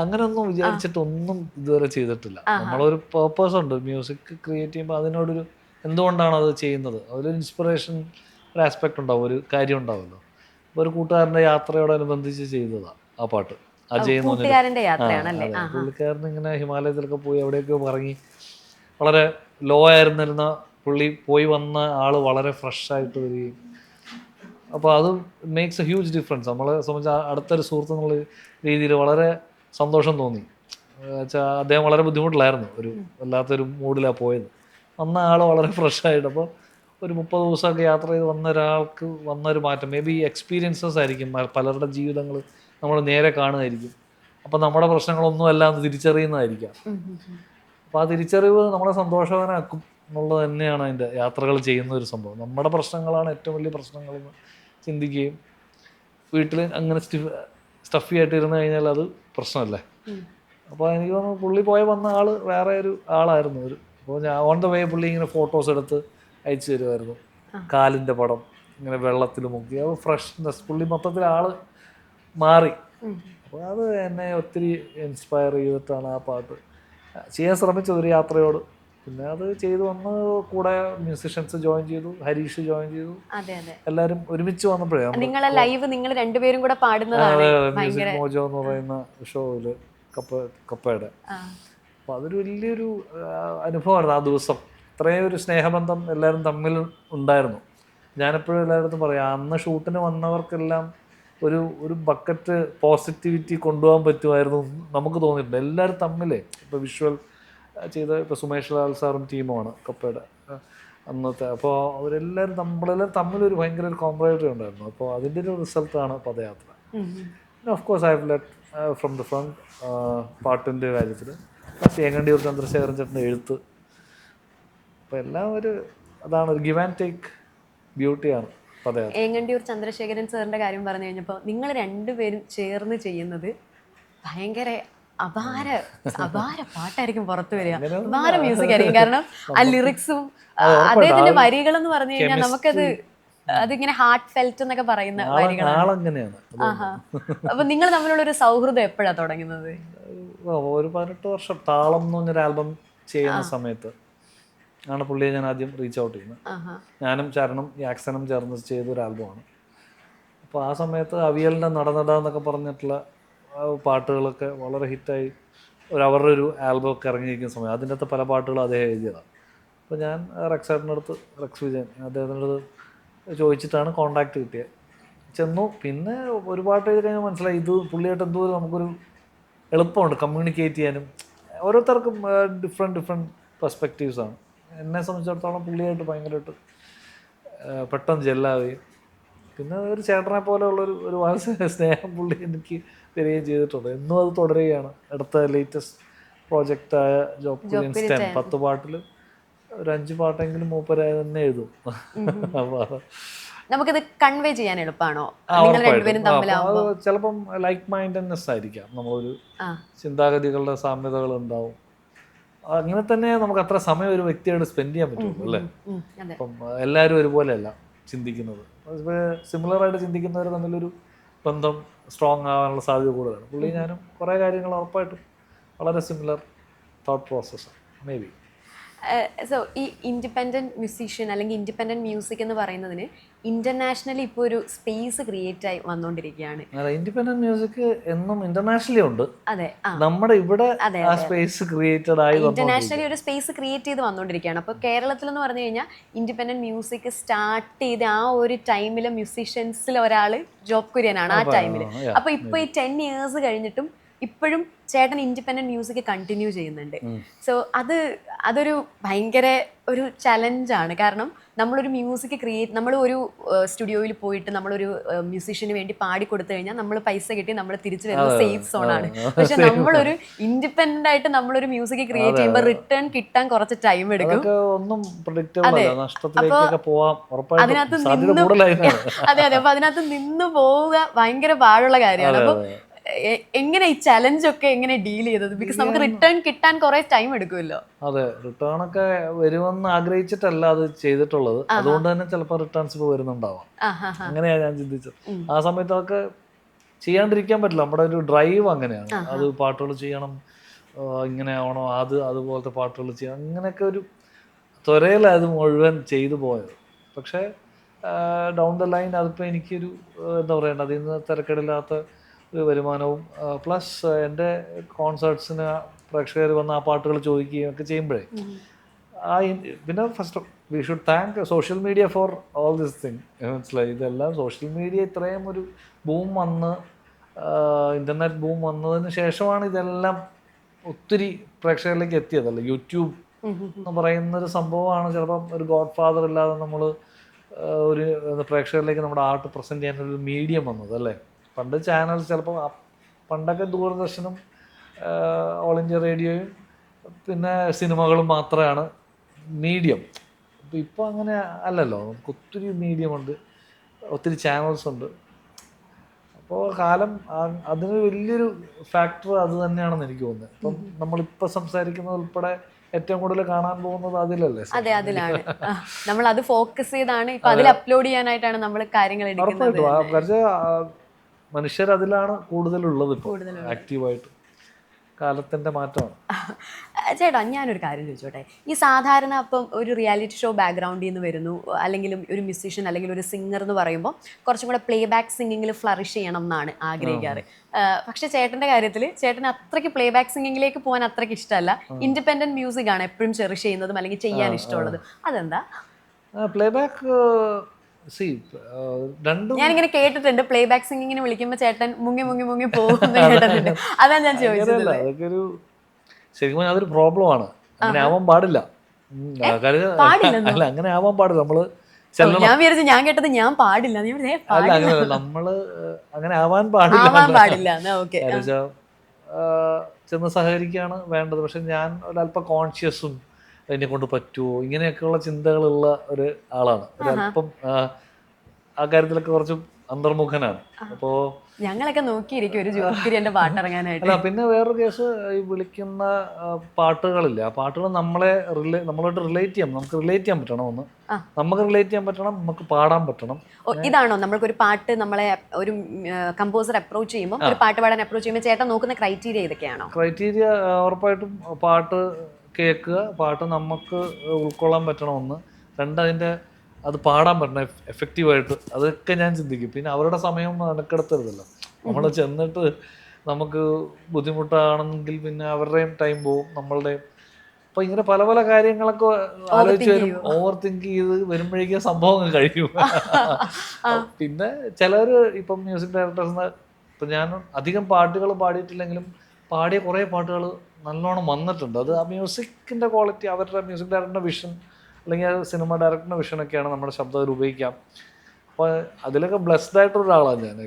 അങ്ങനെയൊന്നും വിചാരിച്ചിട്ടൊന്നും ഇതുവരെ ചെയ്തിട്ടില്ല. നമ്മളൊരു പേർപ്പസ് ഉണ്ട് മ്യൂസിക് ക്രിയേറ്റ് ചെയ്യുമ്പോൾ അതിനോടൊരു എന്തുകൊണ്ടാണ് അത് ചെയ്യുന്നത്, അതിലൊരു ഇൻസ്പിറേഷൻ, ഒരു ആസ്പെക്ട് ഉണ്ടാവും, ഒരു കാര്യം ഉണ്ടാവുമല്ലോ. അപ്പോൾ ഒരു കൂട്ടുകാരൻ്റെ യാത്രയോടനുബന്ധിച്ച് ചെയ്തതാണ് ആ പാട്ട്. അജയ് എന്ന് പറഞ്ഞൊരു അതെ പുള്ളിക്കാരൻ ഇങ്ങനെ ഹിമാലയത്തിലൊക്കെ പോയി എവിടെയൊക്കെയോ ഇറങ്ങി വളരെ ലോ ആയിരുന്നിരുന്ന പുള്ളി പോയി വന്ന ആൾ വളരെ ഫ്രഷായിട്ട് വരികയും, അപ്പോൾ അത് മേക്സ് എ ഹ്യൂജ് ഡിഫറൻസ്. നമ്മളെ സംബന്ധിച്ച് അടുത്തൊരു സുഹൃത്ത് എന്നുള്ള രീതിയിൽ വളരെ സന്തോഷം തോന്നി. വെച്ചാൽ അദ്ദേഹം വളരെ ബുദ്ധിമുട്ടിലായിരുന്നു, ഒരു വല്ലാത്തൊരു മൂഡിലാണ് പോയത്. വന്ന ആൾ വളരെ ഫ്രഷായിട്ട്, അപ്പോൾ ഒരു 30 ദിവസമൊക്കെ യാത്ര ചെയ്ത് വന്ന ഒരാൾക്ക് വന്നൊരു മാറ്റം മേ ബി എക്സ്പീരിയൻസസ് ആയിരിക്കും. പലരുടെ ജീവിതങ്ങൾ നമ്മൾ നേരെ കാണുമായിരിക്കും. അപ്പോൾ നമ്മുടെ പ്രശ്നങ്ങളൊന്നും അല്ല എന്ന് തിരിച്ചറിയുന്നതായിരിക്കാം. അപ്പോൾ ആ തിരിച്ചറിവ് നമ്മളെ സന്തോഷവാനാക്കും എന്നുള്ളത് തന്നെയാണ് അതിൻ്റെ യാത്രകൾ ചെയ്യുന്ന ഒരു സംഭവം. നമ്മുടെ പ്രശ്നങ്ങളാണ് ഏറ്റവും വലിയ പ്രശ്നങ്ങളെന്ന് ചിന്തിക്കുകയും വീട്ടിൽ അങ്ങനെ സ്റ്റഫി ആയിട്ട് ഇരുന്ന് കഴിഞ്ഞാൽ അത് പ്രശ്നമല്ലേ. അപ്പോൾ എനിക്ക് തോന്നുന്നു പുള്ളി പോയി വന്ന ആൾ വേറെ ഒരു ആളായിരുന്നു. അപ്പോൾ ഞാൻ ഓൺ ദ വേ പുള്ളി ഇങ്ങനെ ഫോട്ടോസ് എടുത്ത് അയച്ചു തരുമായിരുന്നു. കാലിൻ്റെ പടം ഇങ്ങനെ വെള്ളത്തിൽ മുക്കി, അത് ഫ്രഷ്നെസ്, പുള്ളി മൊത്തത്തിൽ ആൾ മാറി. അപ്പോൾ അത് എന്നെ ഒത്തിരി ഇൻസ്പയർ ചെയ്തിട്ടാണ് ആ പാട്ട് ചെയ്യാൻ ശ്രമിച്ചത് ഒരു യാത്രയോട്. പിന്നെ അത് ചെയ്തു വന്ന് കൂടെ മ്യൂസിഷ്യൻസ് ജോയിൻ ചെയ്തു, ഹരീഷ് ജോയിൻ ചെയ്തു, എല്ലാവരും ഒരുമിച്ച് വന്നപ്പോഴേ മ്യൂസിക് മോജോ എന്ന് പറയുന്ന ഷോയില് കപ്പയുടെ. അപ്പോൾ അതൊരു വലിയൊരു അനുഭവമായിരുന്നു ആ ദിവസം. ഇത്രയും ഒരു സ്നേഹബന്ധം എല്ലാവരും തമ്മിൽ ഉണ്ടായിരുന്നു. ഞാനെപ്പോഴും എല്ലായിടത്തും പറയാം, അന്ന് ഷൂട്ടിന് വന്നവർക്കെല്ലാം ഒരു ബക്കറ്റ് പോസിറ്റിവിറ്റി കൊണ്ടുപോകാൻ പറ്റുമായിരുന്നു നമുക്ക് തോന്നിയിട്ടുണ്ട്. എല്ലാവരും തമ്മിലേ ഇപ്പോൾ വിഷ്വൽ ചെയ്ത ഇപ്പോൾ സുമേഷ് ലാൽ സാറും ടീമുമാണ് കപ്പയുടെ അന്നത്തെ. അപ്പോൾ അവരെല്ലാവരും നമ്മളെല്ലാവരും തമ്മിലൊരു ഭയങ്കര ഒരു കോംപ്രമൈസറി ഉണ്ടായിരുന്നു. അപ്പോൾ അതിൻ്റെ ഒരു റിസൾട്ടാണ് പദയാത്ര. Of course I have led from the front. പാട്ടിൻ്റെ കാര്യത്തിൽ ഏങ്ങണ്ടിയൂർ ചന്ദ്രശേഖരൻ ചേട്ടൻ്റെ എഴുത്ത്, അപ്പോൾ എല്ലാം അതാണ് ഒരു ഗിവ് ആൻഡ് ടേക്ക് ബ്യൂട്ടിയാണ് പദയാത്ര. ഏങ്ങണ്ടിയൂർ ചന്ദ്രശേഖരൻ സാറിൻ്റെ കാര്യം പറഞ്ഞു കഴിഞ്ഞപ്പോൾ നിങ്ങൾ രണ്ടുപേരും ചേർന്ന് ചെയ്യുന്നത് ഭയങ്കര അപാര പാട്ടായിരിക്കും പുറത്തു വരിക, അപാര മ്യൂസിക് ആയിരിക്കും. കാരണം ആ ലിറിക്സും അദ്ദേഹത്തിന്റെ വരികൾ എന്ന് പറഞ്ഞു കഴിഞ്ഞാൽ നമുക്കത് അതിങ്ങനെ ഹാർട്ട് ഫെൽറ്റ് എന്നൊക്കെ പറയുന്ന വരികളാണ്. അപ്പൊ നിങ്ങൾ തമ്മിലുള്ള ഒരു സൗഹൃദം എപ്പോഴാണ് തുടങ്ങുന്നത്? ഒരു 18 വർഷം. താളം എന്ന് പറഞ്ഞൊരു ആൽബം ചെയ്യുന്ന സമയത്ത് ആണ് പുള്ളിയെ ഞാൻ ആദ്യം റീച്ച് ഔട്ട് ചെയ്യുന്നത്. ഞാനും ചരണും യാക്സനും ചേർന്ന് ചെയ്തൊരു ആൽബമാണ്. അപ്പോൾ ആ സമയത്ത് അവിയലിൻ്റെ നടന്നടാന്നൊക്കെ പറഞ്ഞിട്ടുള്ള പാട്ടുകളൊക്കെ വളരെ ഹിറ്റായി അവരുടെ ഒരു ആൽബമൊക്കെ ഇറങ്ങിയിരിക്കുന്ന സമയം അതിൻ്റെ അകത്ത് പല പാട്ടുകളും അദ്ദേഹം എഴുതിയതാണ്. അപ്പോൾ ഞാൻ റെക്സേട്ടൻ്റെ അടുത്ത്, റെക്സ് വിജയൻ അദ്ദേഹത്തിൻ്റെ അടുത്ത് ചോദിച്ചിട്ടാണ് കോണ്ടാക്ട് കിട്ടിയത്. ചെന്നു. പിന്നെ ഒരു പാട്ട് എഴുതി കഴിഞ്ഞാൽ മനസ്സിലായി ഇത് പുള്ളിയായിട്ട് എന്തോ നമുക്കൊരു എളുപ്പമുണ്ട് കമ്മ്യൂണിക്കേറ്റ് ചെയ്യാനും. ഓരോരുത്തർക്കും ഡിഫറെൻറ്റ് പെർസ്പെക്റ്റീവ്സാണ്. എന്നെ സംബന്ധിച്ചിടത്തോളം പുള്ളിയായിട്ട് ഭയങ്കരമായിട്ട് പെട്ടെന്ന് ജെല്ലാവുകയും പിന്നെ ഒരു ചേട്ടനെ പോലെ ഉള്ളൊരു സ്നേഹം പുള്ളി എനിക്ക് തരികയും ചെയ്തിട്ടുണ്ട്. എന്നും അത് തുടരുകയാണ്. അടുത്ത ലേറ്റസ്റ്റ് പ്രോജക്റ്റായ ജോബ് കുര്യൻസ് 10 10 പാട്ടിൽ ഒരു 5 പാട്ടെങ്കിലും മൂപ്പരായി തന്നെ എഴുതും. നമുക്കിത് കൺവേ ചെയ്യാൻ എളുപ്പമാണോ? ചിലപ്പം ലൈക്ക് മൈൻഡ്നെസ് ആയിരിക്കാം, നമ്മളൊരു ചിന്താഗതികളുടെ സാമ്യതകൾ ഉണ്ടാവും. അങ്ങനെ തന്നെ നമുക്ക് അത്ര സമയം ഒരു വ്യക്തിയോട് സ്പെൻഡ് ചെയ്യാൻ പറ്റുള്ളൂ അല്ലേ. അപ്പം എല്ലാവരും ഒരുപോലെയല്ല ചിന്തിക്കുന്നത്. സിമിലറായിട്ട് ചിന്തിക്കുന്നവർ തമ്മിലൊരു ബന്ധം സ്ട്രോങ് ആവാനുള്ള സാധ്യത കൂടുതലാണ്. പുള്ളി ഞാനും കുറേ കാര്യങ്ങൾ ഉറപ്പായിട്ടും വളരെ സിമിലർ തോട്ട് പ്രോസസ്സാണ് മേ ബി. സോ ഈ ഇൻഡിപെൻഡൻറ്റ് മ്യൂസീഷ്യൻ അല്ലെങ്കിൽ ഇൻഡിപെൻഡൻറ്റ് മ്യൂസിക് എന്ന് പറയുന്നതിന് ഇന്റർനാഷണലി ഇപ്പോൾ ഒരു സ്പേസ് ക്രിയേറ്റ് ആയി വന്നുകൊണ്ടിരിക്കുകയാണ്. ഇൻഡിപെൻഡന്റ് മ്യൂസിക് എന്നും ഇന്റർനാഷണലി ഉണ്ട്. അതെ, നമ്മുടെ ഇവിടെ ആ സ്പേസ് ക്രിയേറ്റഡ് ആയി ഇന്റർനാഷണലി ഒരു സ്പേസ് ക്രിയേറ്റ് ചെയ്ത് വന്നുകൊണ്ടിരിക്കുകയാണ്. അപ്പോൾ കേരളത്തിൽ എന്ന് പറഞ്ഞു കഴിഞ്ഞാൽ ഇൻഡിപെൻഡന്റ് മ്യൂസിക് സ്റ്റാർട്ട് ചെയ്ത് ആ ഒരു ടൈമിലെ മ്യൂസീഷ്യൻസിൽ ഒരാൾ ജോബ് കുര്യനാണ് ആ ടൈമിൽ. അപ്പോൾ ഇപ്പോൾ ഈ 10 years കഴിഞ്ഞിട്ടും ഇപ്പോഴും ചേട്ടൻ ഇൻഡിപെൻഡൻറ്റ് മ്യൂസിക് കണ്ടിന്യൂ ചെയ്യുന്നുണ്ട്. സോ അതൊരു ഭയങ്കര ഒരു ചലഞ്ചാണ്. കാരണം നമ്മളൊരു മ്യൂസിക് നമ്മൾ ഒരു സ്റ്റുഡിയോയിൽ പോയിട്ട് നമ്മളൊരു മ്യൂസീഷ്യന് വേണ്ടി പാടിക്കൊടുത്തു കഴിഞ്ഞാൽ നമ്മൾ പൈസ കിട്ടി നമ്മൾ തിരിച്ചു വരുന്ന സേഫ് സോണാണ്. പക്ഷെ നമ്മളൊരു ഇൻഡിപെൻഡന്റ് ആയിട്ട് നമ്മളൊരു മ്യൂസിക് ക്രിയേറ്റ് ചെയ്യുമ്പോൾ റിട്ടേൺ കിട്ടാൻ കുറച്ച് ടൈം എടുക്കും. അതെ, അപ്പൊ അതിനകത്ത് നിന്ന് പോവുക ഭയങ്കര പാടുള്ള കാര്യമാണ്. അപ്പൊ എങ്ങനെ ഈ ചലഞ്ചൊക്കെ എങ്ങനെ ഡീൽ ചെയ്തത്? ബിക്കോസ് നമുക്ക് റിട്ടേൺ കിട്ടാൻ കുറെ ടൈം എടുക്കുമല്ലോ. അതെ, റിട്ടേൺ ഒക്കെ വരുമെന്ന് ആഗ്രഹിച്ചിട്ടല്ല അത് ചെയ്തിട്ടുള്ളത്. അതുകൊണ്ട് തന്നെ ചിലപ്പോൾ റിട്ടേൺസ് ഇപ്പോൾ വരുന്നുണ്ടാവാം. അങ്ങനെയാണ് ഞാൻ ചിന്തിച്ചത്. ആ സമയത്തൊക്കെ ചെയ്യാണ്ടിരിക്കാൻ പറ്റില്ല. നമ്മുടെ ഒരു ഡ്രൈവ് അങ്ങനെയാണ്. അത് പാട്ടുകൾ ചെയ്യണം, ഇങ്ങനെ ആവണോ, അതുപോലത്തെ പാട്ടുകൾ ചെയ്യണം, അങ്ങനെയൊക്കെ ഒരു ത്വരയിലാണ് അത് മുഴുവൻ ചെയ്തു പോയത്. പക്ഷേ ഡൗൺ ദ ലൈൻ അതിപ്പോൾ എനിക്കൊരു എന്താ പറയണ്ടത്, അതിൽ നിന്ന് തിരക്കേടില്ലാത്ത ഒരു വരുമാനവും പ്ലസ് എൻ്റെ കോൺസേർട്സിന് പ്രേക്ഷകർ വന്ന് ആ പാട്ടുകൾ ചോദിക്കുകയും ഒക്കെ ചെയ്യുമ്പോഴേ പിന്നെ first we should thank social media for all this thing. മനസ്സിലായി, ഇതെല്ലാം സോഷ്യൽ മീഡിയ ഇത്രയും ഒരു ബൂം വന്ന് ഇൻ്റർനെറ്റ് ബൂം വന്നതിന് ശേഷമാണ് ഇതെല്ലാം ഒത്തിരി പ്രേക്ഷകരിലേക്ക് എത്തിയതല്ല. യൂട്യൂബ് എന്ന് പറയുന്നൊരു സംഭവമാണ് ചിലപ്പം ഒരു ഗോഡ് ഫാദർ ഇല്ലാതെ നമ്മൾ ഒരു പ്രേക്ഷകരിലേക്ക് നമ്മുടെ ആർട്ട് പ്രസൻറ്റ് ചെയ്യാനൊരു മീഡിയം വന്നത് അല്ലേ. പണ്ട് ചാനൽസ് ചിലപ്പോൾ പണ്ടൊക്കെ ദൂരദർശനും ഓൾ ഇന്ത്യ റേഡിയോയും പിന്നെ സിനിമകളും മാത്രമാണ് മീഡിയം. ഇപ്പോൾ അങ്ങനെ അല്ലല്ലോ, നമുക്ക് ഒത്തിരി മീഡിയമുണ്ട്, ഒത്തിരി ചാനൽസ് ഉണ്ട്. അപ്പോൾ കാലം അതിന് വലിയൊരു ഫാക്ടർ അത് തന്നെയാണെന്ന് എനിക്ക് തോന്നുന്നത്. ഇപ്പം നമ്മളിപ്പോൾ സംസാരിക്കുന്നത് ഉൾപ്പെടെ ഏറ്റവും കൂടുതൽ കാണാൻ പോകുന്നത് അതിലല്ലേ? അതെ, അതിലാണ്. നമ്മൾ അത് ഫോക്കസ് ചെയ്താണ് ഇപ്പൊ അതിൽ അപ്ലോഡ് ചെയ്യാനായിട്ടാണ് നമ്മൾ കാര്യങ്ങൾ എടുക്കുന്നത്. മനുഷ്യർ അതിലാണ് കൂടുതലുള്ളത് ഇപ്പോൾ ആക്റ്റീവായിട്ട്. കാലത്തിന്റെ മാറ്റമാണ്. ചേട്ടാ, ഞാനൊരു കാര്യം ചോദിച്ചോട്ടെ. ഈ സാധാരണ അപ്പം ഒരു റിയാലിറ്റി ഷോ ബാക്ക്ഗ്രൗണ്ടിൽ നിന്ന് വരുന്നു, അല്ലെങ്കിൽ ഒരു മ്യൂസീഷ്യൻ അല്ലെങ്കിൽ ഒരു സിംഗർ എന്ന് പറയുമ്പോൾ കുറച്ചും കൂടെ പ്ലേ ബാക്ക് സിംഗിങ്ങിൽ ഫ്ലറിഷ് ചെയ്യണം എന്നാണ് ആഗ്രഹിക്കാറ്. പക്ഷെ ചേട്ടൻ്റെ കാര്യത്തിൽ ചേട്ടന് അത്രയ്ക്ക് പ്ലേ ബാക്ക് സിംഗിങ്ങിലേക്ക് പോകാൻ അത്രയ്ക്ക് ഇഷ്ടമല്ല, ഇൻഡിപെൻഡന്റ് മ്യൂസിക് ആണ് എപ്പോഴും ചെറിഷ് ചെയ്യുന്നതും അല്ലെങ്കിൽ ചെയ്യാൻ ഇഷ്ടമുള്ളത്. അതെന്താ? പ്ലേ ബാക്ക് ഞാനിങ്ങനെ കേട്ടിട്ടുണ്ട്, പ്ലേ ബാക്ക് സിംഗിങ്ങിന് വിളിക്കുമ്പോൾ ചേട്ടൻ മുങ്ങി മുങ്ങി മുങ്ങി പോകുന്ന കേട്ടിട്ടുണ്ട്. അതാ ഞാൻ ചോദിച്ചത്. അതൊക്കെ ഒരു ശരിക്കും അതൊരു പ്രോബ്ലമാണ്. അങ്ങനെ ആവാൻ പാടില്ല. അല്ല, അങ്ങനെ ആവാൻ പാടില്ല. നമ്മള് ഞാൻ വിചാരിച്ചു, ഞാൻ കേട്ടത് ഞാൻ പാടില്ല. അല്ല, അങ്ങനെ നമ്മള് അങ്ങനെ ആവാൻ പാടില്ല. ചെന്ന് സഹകരിക്കുകയാണ് വേണ്ടത്. പക്ഷെ ഞാൻ ഒരല്പം കോൺഷ്യസും എന്നെ കൊണ്ട് പറ്റുമോ ഇങ്ങനെയൊക്കെയുള്ള ചിന്തകളുള്ള ഒരു ആളാണ്. ഒരല്പം ആ കാര്യത്തിലൊക്കെ കുറച്ച് അന്തർമുഖനാണ്. അപ്പോൾ ഞങ്ങളൊക്കെ നോക്കിയിരിക്കും ഒരു ജോക്കിരിന്റെ പാട്ട് ഇറങ്ങാനായിട്ട്. അല്ല, പിന്നെ വേറൊരു കേസ്, ഈ വിളിക്കുന്ന പാട്ടുകളില്ല, ആ പാട്ടുകൾ നമ്മളോട്ട് റിലേറ്റ് ചെയ്യാം. നമുക്ക് റിലേറ്റ് ചെയ്യാൻ പറ്റണം. നമുക്ക് റിലേറ്റ് ചെയ്യാൻ പറ്റണം, നമുക്ക് പാടാൻ പറ്റണം. ഇതാണോ നമ്മൾക്കൊരു പാട്ട് നമ്മളെ ഒരു കമ്പോസർ അപ്രോച്ച് ചെയ്യുമ്പോൾ, ഒരു പാട്ട് പാടാൻ അപ്രോച്ച് ചെയ്യുമ്പോൾ ചേട്ടൻ നോക്കുന്ന ക്രൈറ്റീരിയ ഇതൊക്കെയാണോ? ക്രൈറ്റീരിയ ഉറപ്പായിട്ടും പാട്ട് കേൾക്കുക, പാട്ട് നമുക്ക് ഉൾക്കൊള്ളാൻ പറ്റണം ഒന്ന്. രണ്ട്, അത് പാടാൻ പറ്റണം എഫക്റ്റീവായിട്ട്. അതൊക്കെ ഞാൻ ചിന്തിക്കും. പിന്നെ അവരുടെ സമയം മെനക്കെടുത്തരുതല്ലോ. നമ്മൾ ചെന്നിട്ട് നമുക്ക് ബുദ്ധിമുട്ടാണെങ്കിൽ പിന്നെ അവരുടെയും ടൈം പോവും, നമ്മളുടെയും. അപ്പോൾ ഇങ്ങനെ പല പല കാര്യങ്ങളൊക്കെ ആലോചിച്ച് വരും, ഓവർ തിങ്ക് ചെയ്ത് വരുമ്പോഴേക്കും സംഭവം കഴിയും. പിന്നെ ചിലർ ഇപ്പം മ്യൂസിക് ഡയറക്ടേഴ്സിന്, ഇപ്പം ഞാൻ അധികം പാട്ടുകൾ പാടിയിട്ടില്ലെങ്കിലും പാടിയ കുറേ പാട്ടുകൾ നല്ലോണം വന്നിട്ടുണ്ട്. അത് ആ മ്യൂസിക്കിൻ്റെ ക്വാളിറ്റി, അവരുടെ മ്യൂസിക് ഡയറക്ടറിൻ്റെ വിഷൻ അല്ലെങ്കിൽ സിനിമ ഡയറക്ടറിൻ്റെ വിഷനൊക്കെയാണ് നമ്മുടെ ശബ്ദത്തിൽ ഉപയോഗിക്കാം. അപ്പോൾ അതിലൊക്കെ ബ്ലെസ്ഡ് ആയിട്ടൊരാളാണ് ഞാൻ.